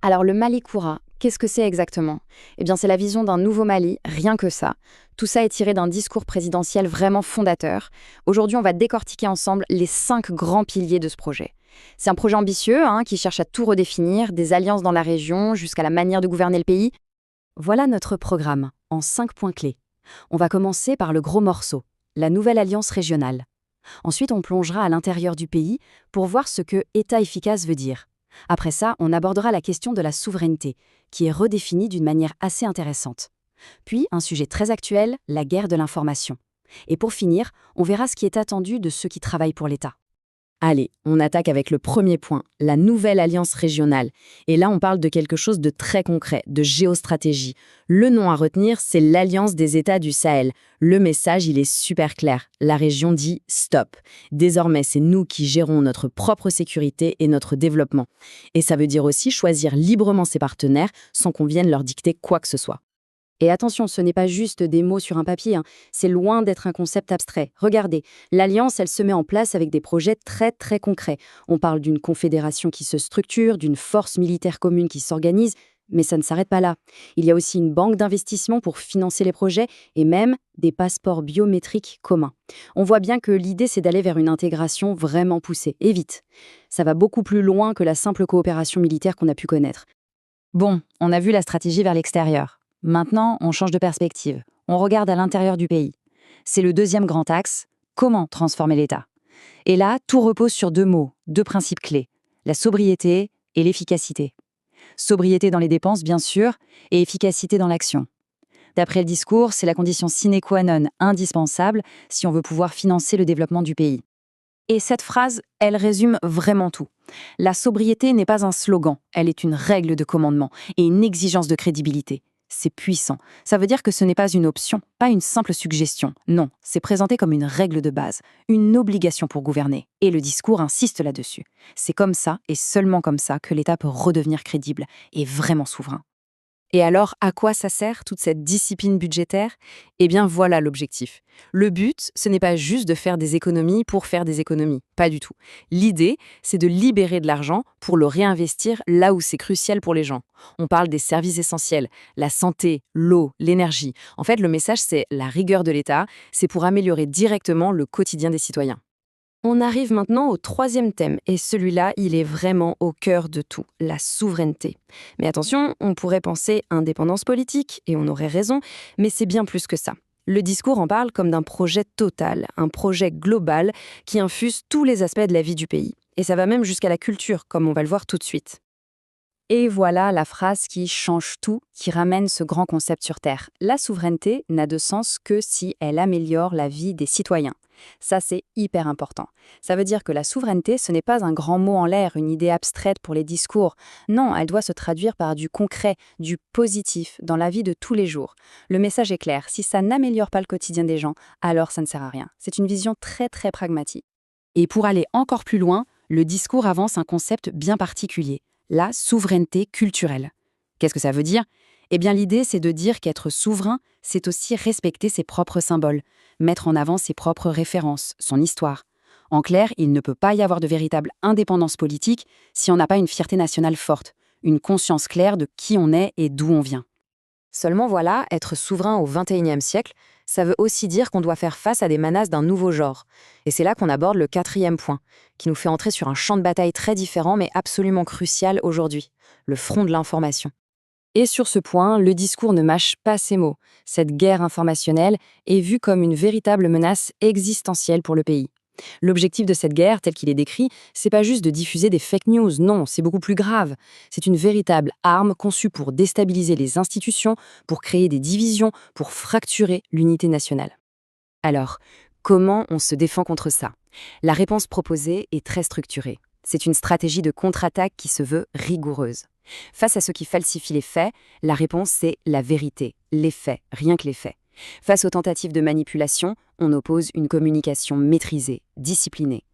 Alors le Mali Koura, qu'est-ce que c'est exactement? Eh bien c'est la vision d'un nouveau Mali, rien que ça. Tout ça est tiré d'un discours présidentiel vraiment fondateur. Aujourd'hui, on va décortiquer ensemble les 5 grands piliers de ce projet. C'est un projet ambitieux qui cherche à tout redéfinir, des alliances dans la région jusqu'à la manière de gouverner le pays. Voilà notre programme, en 5 points clés. On va commencer par le gros morceau, la nouvelle alliance régionale. Ensuite, on plongera à l'intérieur du pays pour voir ce que État efficace veut dire. Après ça, on abordera la question de la souveraineté, qui est redéfinie d'une manière assez intéressante. Puis, un sujet très actuel, la guerre de l'information. Et pour finir, on verra ce qui est attendu de ceux qui travaillent pour l'État. Allez, on attaque avec le premier point, la nouvelle alliance régionale. Et là, on parle de quelque chose de très concret, de géostratégie. Le nom à retenir, c'est l'Alliance des États du Sahel. Le message, il est super clair. La région dit « stop ». Désormais, c'est nous qui gérons notre propre sécurité et notre développement. Et ça veut dire aussi choisir librement ses partenaires sans qu'on vienne leur dicter quoi que ce soit. Et attention, ce n'est pas juste des mots sur un papier, c'est loin d'être un concept abstrait. Regardez, l'Alliance, elle se met en place avec des projets très très concrets. On parle d'une confédération qui se structure, d'une force militaire commune qui s'organise, mais ça ne s'arrête pas là. Il y a aussi une banque d'investissement pour financer les projets et même des passeports biométriques communs. On voit bien que l'idée, c'est d'aller vers une intégration vraiment poussée, et vite. Ça va beaucoup plus loin que la simple coopération militaire qu'on a pu connaître. Bon, on a vu la stratégie vers l'extérieur. Maintenant, on change de perspective. On regarde à l'intérieur du pays. C'est le deuxième grand axe, comment transformer l'État. Et là, tout repose sur 2 mots, 2 principes clés, la sobriété et l'efficacité. Sobriété dans les dépenses, bien sûr, et efficacité dans l'action. D'après le discours, c'est la condition sine qua non indispensable si on veut pouvoir financer le développement du pays. Et cette phrase, elle résume vraiment tout. La sobriété n'est pas un slogan, elle est une règle de commandement et une exigence de crédibilité. C'est puissant. Ça veut dire que ce n'est pas une option, pas une simple suggestion. Non, c'est présenté comme une règle de base, une obligation pour gouverner. Et le discours insiste là-dessus. C'est comme ça, et seulement comme ça, que l'État peut redevenir crédible et vraiment souverain. Et alors, à quoi ça sert, toute cette discipline budgétaire? Eh bien, voilà l'objectif. Le but, ce n'est pas juste de faire des économies pour faire des économies. Pas du tout. L'idée, c'est de libérer de l'argent pour le réinvestir là où c'est crucial pour les gens. On parle des services essentiels, la santé, l'eau, l'énergie. En fait, le message, c'est la rigueur de l'État, c'est pour améliorer directement le quotidien des citoyens. On arrive maintenant au 3e thème, et celui-là, il est vraiment au cœur de tout, la souveraineté. Mais attention, on pourrait penser indépendance politique, et on aurait raison, mais c'est bien plus que ça. Le discours en parle comme d'un projet total, un projet global qui infuse tous les aspects de la vie du pays. Et ça va même jusqu'à la culture, comme on va le voir tout de suite. Et voilà la phrase qui change tout, qui ramène ce grand concept sur Terre. La souveraineté n'a de sens que si elle améliore la vie des citoyens. Ça, c'est hyper important. Ça veut dire que la souveraineté, ce n'est pas un grand mot en l'air, une idée abstraite pour les discours. Non, elle doit se traduire par du concret, du positif, dans la vie de tous les jours. Le message est clair, si ça n'améliore pas le quotidien des gens, alors ça ne sert à rien. C'est une vision très très pragmatique. Et pour aller encore plus loin, le discours avance un concept bien particulier, la souveraineté culturelle. Qu'est-ce que ça veut dire? Eh bien, l'idée, c'est de dire qu'être souverain, c'est aussi respecter ses propres symboles, mettre en avant ses propres références, son histoire. En clair, il ne peut pas y avoir de véritable indépendance politique si on n'a pas une fierté nationale forte, une conscience claire de qui on est et d'où on vient. Seulement voilà, être souverain au XXIe siècle, ça veut aussi dire qu'on doit faire face à des menaces d'un nouveau genre. Et c'est là qu'on aborde le 4e point, qui nous fait entrer sur un champ de bataille très différent mais absolument crucial aujourd'hui, le front de l'information. Et sur ce point, le discours ne mâche pas ses mots. Cette guerre informationnelle est vue comme une véritable menace existentielle pour le pays. L'objectif de cette guerre, tel qu'il est décrit, c'est pas juste de diffuser des fake news, non, c'est beaucoup plus grave. C'est une véritable arme conçue pour déstabiliser les institutions, pour créer des divisions, pour fracturer l'unité nationale. Alors, comment on se défend contre ça? La réponse proposée est très structurée. C'est une stratégie de contre-attaque qui se veut rigoureuse. Face à ceux qui falsifient les faits, la réponse c'est la vérité, les faits, rien que les faits. Face aux tentatives de manipulation, on oppose une communication maîtrisée, disciplinée.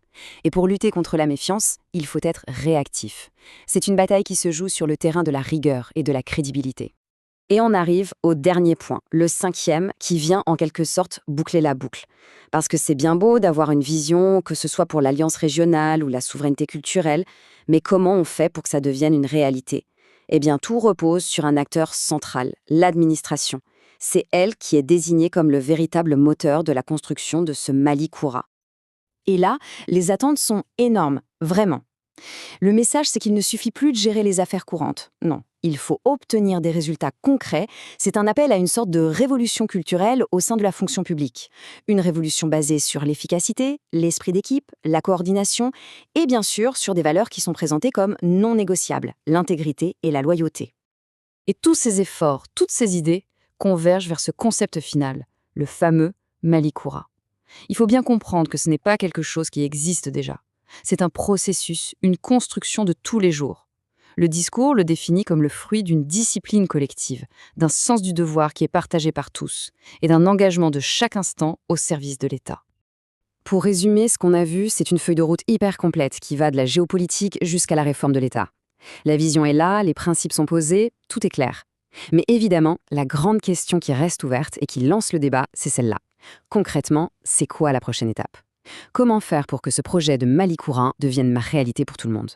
Et pour lutter contre la méfiance, il faut être réactif. C'est une bataille qui se joue sur le terrain de la rigueur et de la crédibilité. Et on arrive au dernier point, le 5e, qui vient en quelque sorte boucler la boucle. Parce que c'est bien beau d'avoir une vision, que ce soit pour l'alliance régionale ou la souveraineté culturelle, mais comment on fait pour que ça devienne une réalité? Eh bien, tout repose sur un acteur central, l'administration. C'est elle qui est désignée comme le véritable moteur de la construction de ce Mali Koura. Et là, les attentes sont énormes, vraiment. Le message, c'est qu'il ne suffit plus de gérer les affaires courantes. Non, il faut obtenir des résultats concrets. C'est un appel à une sorte de révolution culturelle au sein de la fonction publique. Une révolution basée sur l'efficacité, l'esprit d'équipe, la coordination et bien sûr sur des valeurs qui sont présentées comme non négociables, l'intégrité et la loyauté. Et tous ces efforts, toutes ces idées convergent vers ce concept final, le fameux Mali Koura. Il faut bien comprendre que ce n'est pas quelque chose qui existe déjà. C'est un processus, une construction de tous les jours. Le discours le définit comme le fruit d'une discipline collective, d'un sens du devoir qui est partagé par tous, et d'un engagement de chaque instant au service de l'État. Pour résumer, ce qu'on a vu, c'est une feuille de route hyper complète qui va de la géopolitique jusqu'à la réforme de l'État. La vision est là, les principes sont posés, tout est clair. Mais évidemment, la grande question qui reste ouverte et qui lance le débat, c'est celle-là. Concrètement, c'est quoi la prochaine étape ? Comment faire pour que ce projet de Mali Koura devienne ma réalité pour tout le monde ?